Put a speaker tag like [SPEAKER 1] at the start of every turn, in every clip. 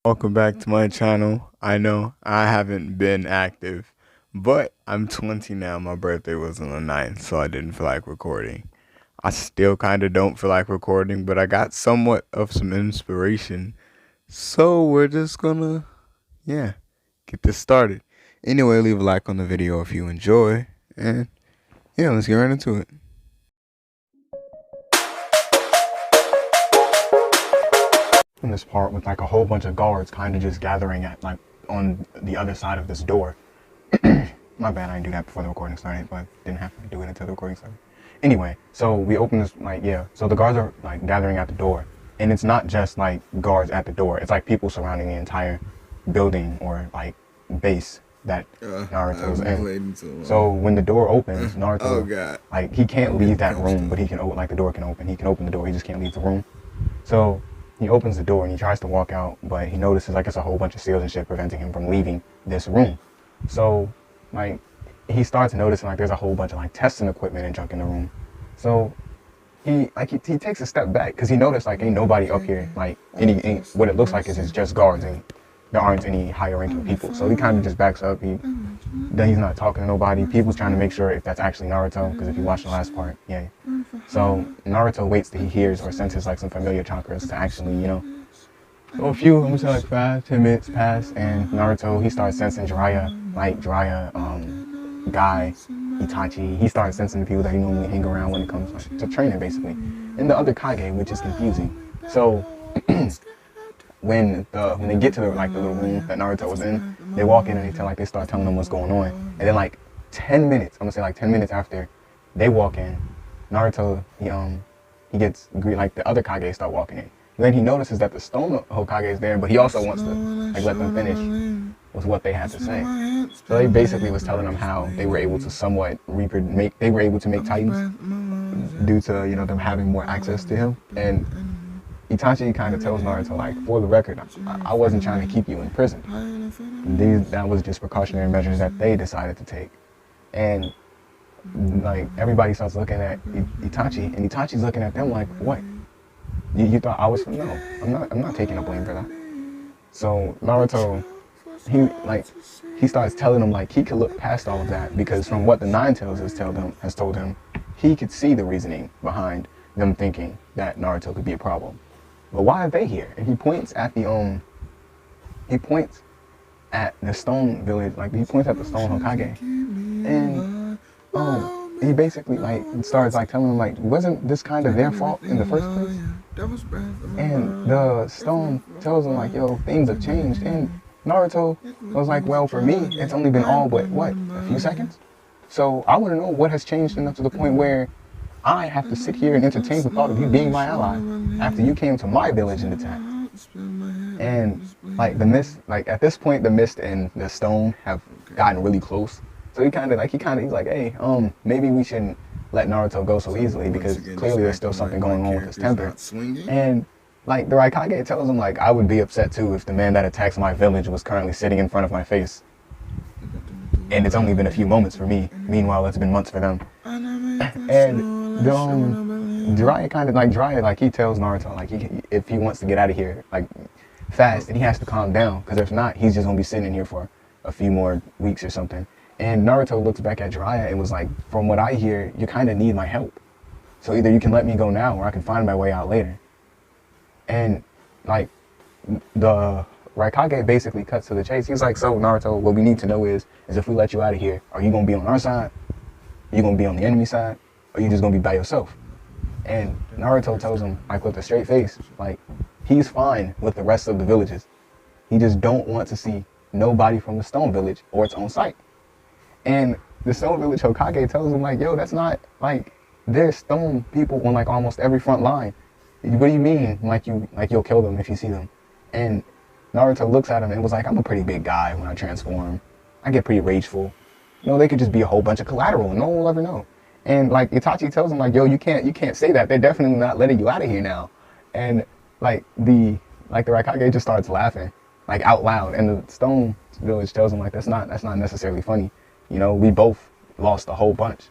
[SPEAKER 1] Welcome back to my channel. I know I haven't been active, but I'm 20 now. My birthday was on the 9th, so I didn't feel like recording. I still kind of don't feel like recording, but I got somewhat of some inspiration. So we're just gonna, yeah, get this started. Anyway, leave a like on the video if you enjoy, and yeah, let's get right into it. In this part with like a whole bunch of guards kind of just gathering at like on the other side of this door. My bad, I didn't do that before the recording started, but didn't have to do it until the recording started. Anyway, so we open this, like, yeah, so the guards are like gathering at the door, and it's not just like guards at the door, it's like people surrounding the entire building or like base that Naruto's in. So when the door opens, Naruto, like, he can't leave that room, but he can open, like, the door can open. He can open the door, he just can't leave the room. So he opens the door and he tries to walk out, but he notices like it's a whole bunch of seals and shit preventing him from leaving this room. So like he starts noticing like there's a whole bunch of like testing equipment and junk in the room. So he takes a step back because he noticed like ain't nobody up here, like any what it looks like is just guards and there aren't any higher ranking people. So he kind of just backs up. He's not talking to nobody. People's trying to make sure if that's actually Naruto, because if you watch the last part, yeah. So Naruto waits till he hears or senses like some familiar chakras to actually, so a few, I'm gonna say like 5-10 minutes pass, and Naruto, he starts sensing Jiraiya, Guy, Itachi. He starts sensing the people that he normally hang around when it comes like, to training, basically. And the other Kage, which is confusing. So when they get to the little room that Naruto was in, they walk in and they start telling them what's going on. And then like 10 minutes, I'm gonna say like 10 minutes after they walk in, Naruto, he gets like the other Kage start walking in. And then he notices that the Stone Hokage is there, but he also wants to like let them finish with what they had to say. So they basically was telling them how they were able to somewhat make Titans due to them having more access to him. And Itachi kind of tells Naruto, like, for the record, I wasn't trying to keep you in prison. That was just precautionary measures that they decided to take. And like everybody starts looking at Itachi, and Itachi's looking at them like, what? You thought I was? No, I'm not taking the blame for that. So Naruto, he starts telling him like he could look past all of that because from what the Nine Tails has told him, he could see the reasoning behind them thinking that Naruto could be a problem. But why are they here? And he points at the Stone Village, like he points at the Stone Hokage, and he basically like starts like telling him like, wasn't this kind of their fault in the first place? And the Stone tells him like, yo, things have changed. And Naruto was like, well, for me, it's only been all but what, a few seconds? So I want to know what has changed enough to the point where I have to sit here and entertain the thought of you being my ally after you came to my village and attacked. And like the mist, like at this point, the mist and the stone have gotten really close. So he's like, hey, maybe we shouldn't let Naruto go so easily because clearly there's still something going on with his temper. And like the Raikage tells him like, I would be upset too if the man that attacks my village was currently sitting in front of my face. And it's only been a few moments for me. Meanwhile, it's been months for them. And Jiraiya he tells Naruto like if he wants to get out of here like fast, and he has to calm down because if not, he's just gonna be sitting in here for a few more weeks or something. And Naruto looks back at Jiraiya and was like, from what I hear, you kind of need my help. So either you can let me go now or I can find my way out later. And like the Raikage basically cuts to the chase. He's like, so Naruto, what we need to know is if we let you out of here, are you gonna be on our side? Are you gonna be on the enemy side? Or are you just gonna be by yourself? And Naruto tells him, like with a straight face, like he's fine with the rest of the villages. He just don't want to see nobody from the Stone Village or its own site. And the Stone Village Hokage tells him like, yo, that's not like there's stone people on like almost every front line. What do you mean like you'll kill them if you see them? And Naruto looks at him and was like, I'm a pretty big guy when I transform. I get pretty rageful. They could just be a whole bunch of collateral and no one will ever know. And like Itachi tells him like, yo, you can't say that. They're definitely not letting you out of here now. And like the Raikage just starts laughing, like out loud. And the Stone Village tells him like, that's not necessarily funny. We both lost a whole bunch.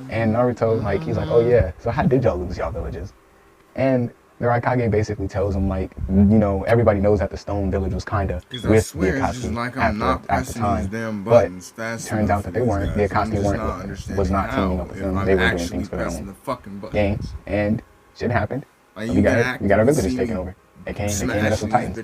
[SPEAKER 1] And Naruto, like, he's like, oh yeah, so how did y'all lose y'all villages? And the Raikage basically tells him, like, you know, everybody knows that the Stone Village was kind of with the Akatsuki
[SPEAKER 2] like
[SPEAKER 1] at the time, but it turns out that they weren't. The Akatsuki was not teaming up with them. They were doing things for their own gain, and shit happened.
[SPEAKER 2] Like,
[SPEAKER 1] we got our villagers taken over. They came at us with Titans.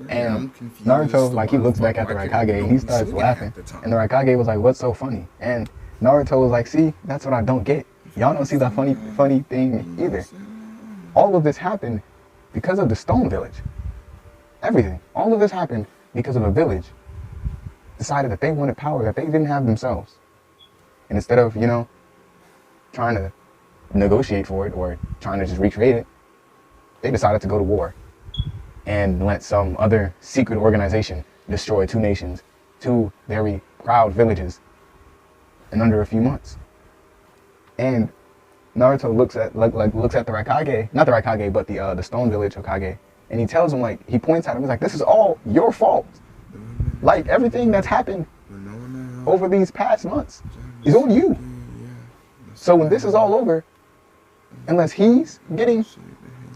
[SPEAKER 1] And Naruto, like, he looks back at the Raikage and he starts laughing. And the Raikage was like, what's so funny? And Naruto was like, see, that's what I don't get. Y'all don't see the funny thing either. All of this happened because of the Stone Village. Everything. All of this happened because of a village decided that they wanted power that they didn't have themselves. And instead of, you know, trying to negotiate for it or trying to just recreate it, they decided to go to war and let some other secret organization destroy two nations, two very proud villages in under a few months. And Naruto looks at the Raikage, not the Raikage, but the Stone Village Hokage, and he tells him, like, he points at him, he's like, this is all your fault. Like, everything that's happened over these past months is on you. So when this is all over, unless he's getting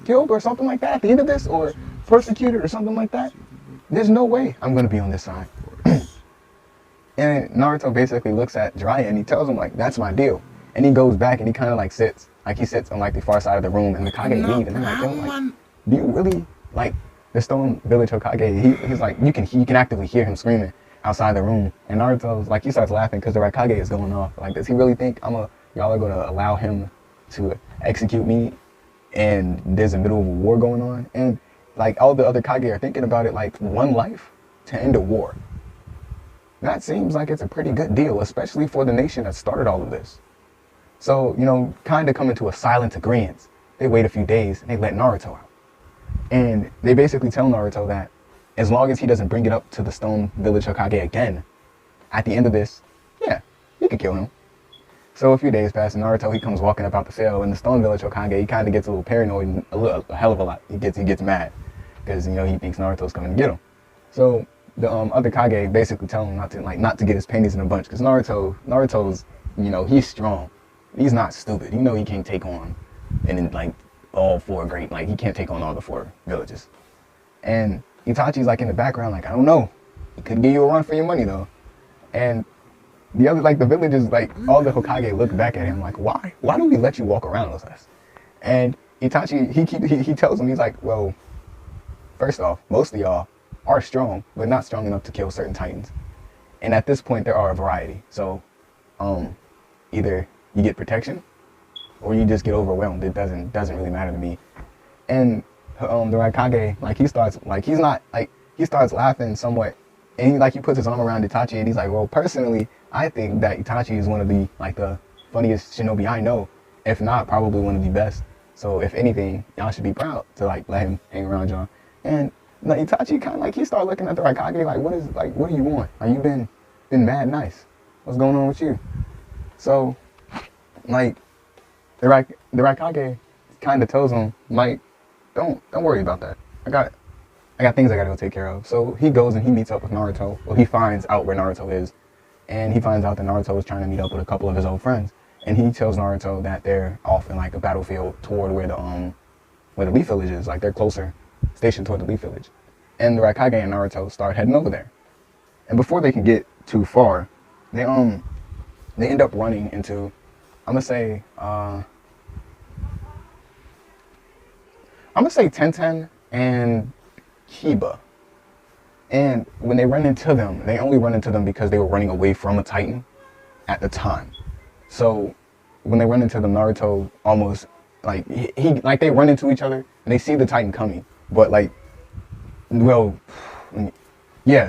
[SPEAKER 1] killed or something like that at the end of this, or persecuted or something like that, there's no way I'm going to be on this side. And Naruto basically looks at Jiraiya and he tells him, like, that's my deal. And he goes back and he kind of like sits on like the far side of the room, and the Kage leave, and they're like, yo, like, do you really like the Stone Village Hokage? He's like, you can actively hear him screaming outside the room, and Naruto's like, he starts laughing because the Raikage is going off. Like, does he really think y'all are gonna allow him to execute me? And there's a middle of a war going on, and like all the other Kage are thinking about it like one life to end a war. That seems like it's a pretty good deal, especially for the nation that started all of this. So, you know, kind of coming to a silent agreement. They wait a few days and they let Naruto out. And they basically tell Naruto that as long as he doesn't bring it up to the Stone Village Hokage again, at the end of this, yeah, you can kill him. So a few days pass and Naruto, he comes walking about the cell, and the Stone Village Hokage, he kind of gets a little paranoid and a hell of a lot. He gets mad because, you know, he thinks Naruto's coming to get him. So the other Kage basically tell him not to get his panties in a bunch, because Naruto's, you know, he's strong. He's not stupid. You know he can't take on like all four great, like he can't take on all the four villages. And Itachi's like in the background, like, I don't know. He could give you a run for your money though. And the other, like the villages, like all the Hokage look back at him like, why? Why do we let you walk around with us? And Itachi, he tells him, he's like, well, first off, most of y'all are strong, but not strong enough to kill certain Titans. And at this point, there are a variety. So, either you get protection, or you just get overwhelmed. It doesn't really matter to me. And the Raikage, like he starts laughing somewhat, and he puts his arm around Itachi, and he's like, well, personally, I think that Itachi is one of the funniest shinobi I know, if not probably one of the best. So if anything, y'all should be proud to let him hang around y'all. And Itachi kind of he started looking at the Raikage like, what do you want? Like, you've been mad nice. What's going on with you? So the Raikage kind of tells him, don't worry about that. I got things I gotta go take care of. So he goes and he meets up with Naruto. Well, he finds out where Naruto is, and he finds out that Naruto is trying to meet up with a couple of his old friends. And he tells Naruto that they're off in a battlefield toward where the Leaf Village is. Like, they're closer, stationed toward the Leaf Village. And the Raikage and Naruto start heading over there. And before they can get too far, they end up running into, I'm gonna say Tenten and Kiba. And when they run into them, they only run into them because they were running away from a Titan at the time. So when they run into them, Naruto almost they run into each other and they see the Titan coming. But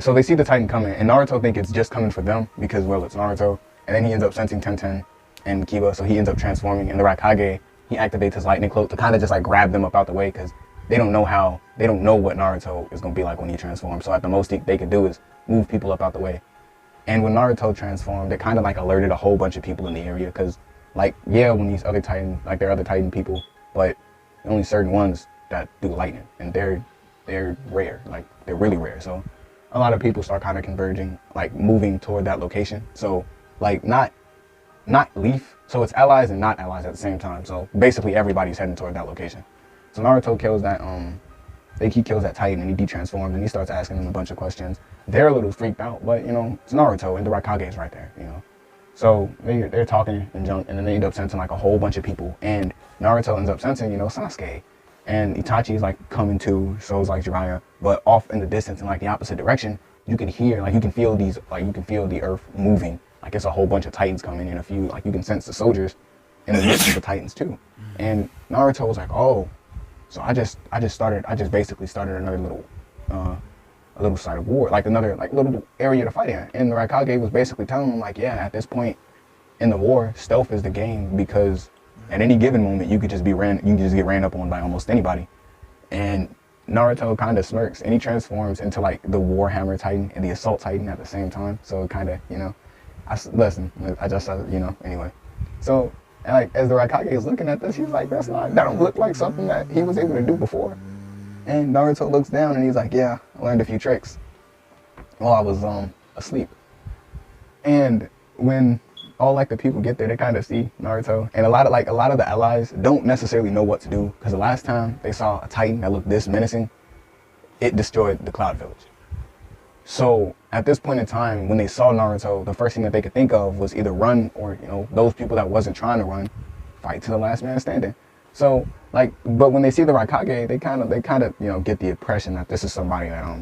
[SPEAKER 1] so they see the Titan coming, and Naruto think it's just coming for them because, well, it's Naruto. And then he ends up sensing Tenten and Kiba, so he ends up transforming. And the Raikage, he activates his lightning cloak to kind of just grab them up out the way, because they don't know what Naruto is going to be like when he transforms. So at the most they could do is move people up out the way. And when Naruto transformed, it kind of alerted a whole bunch of people in the area, because when these other Titan, there are other Titan people, but only certain ones that do lightning, and they're rare, they're really rare. So a lot of people start kind of converging, moving toward that location. So not Leaf, so it's allies and not allies at the same time. So basically everybody's heading toward that location. So Naruto kills that, he kills that Titan and he de-transforms and he starts asking them a bunch of questions. They're a little freaked out, but you know, it's Naruto and the Raikage is right there, you know. So they're talking and junk, and then they end up sensing like a whole bunch of people. And Naruto ends up sensing, you know, Sasuke. And Itachi's like coming to, so it's like Jiraiya. But off in the distance in like the opposite direction, you can hear, like you can feel these, like you can feel the earth moving. Like it's a whole bunch of Titans coming in, a few, like you can sense the soldiers in the midst of the Titans too. And Naruto was like, oh, so I just basically started another little, a little side of war, like another like little area to fight in. And the Raikage was basically telling him like, yeah, at this point in the war, stealth is the game because at any given moment you could just get ran up on by almost anybody. And Naruto kind of smirks and he transforms into like the Warhammer Titan and the Assault Titan at the same time. So it kind of, you know, you know, anyway. So like as the Raikage is looking at this, he's like, that don't look like something that he was able to do before. And Naruto looks down and he's like, yeah, I learned a few tricks while I was asleep. And when all like the people get there, they kind of see Naruto, and a lot of the allies don't necessarily know what to do because the last time they saw a Titan that looked this menacing, it destroyed the Cloud Village. So at this point in time, when they saw Naruto, the first thing that they could think of was either run or, you know, those people that wasn't trying to run, fight to the last man standing. So like, but when they see the Raikage, they kind of, you know, get the impression that this is somebody that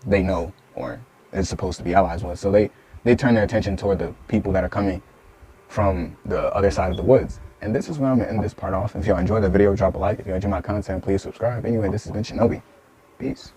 [SPEAKER 1] they know or is supposed to be allies with. So they turn their attention toward the people that are coming from the other side of the woods. And this is where I'm gonna end this part off. If y'all enjoyed the video, drop a like. If you enjoy my content, please subscribe. Anyway, this has been Shinobi. Peace.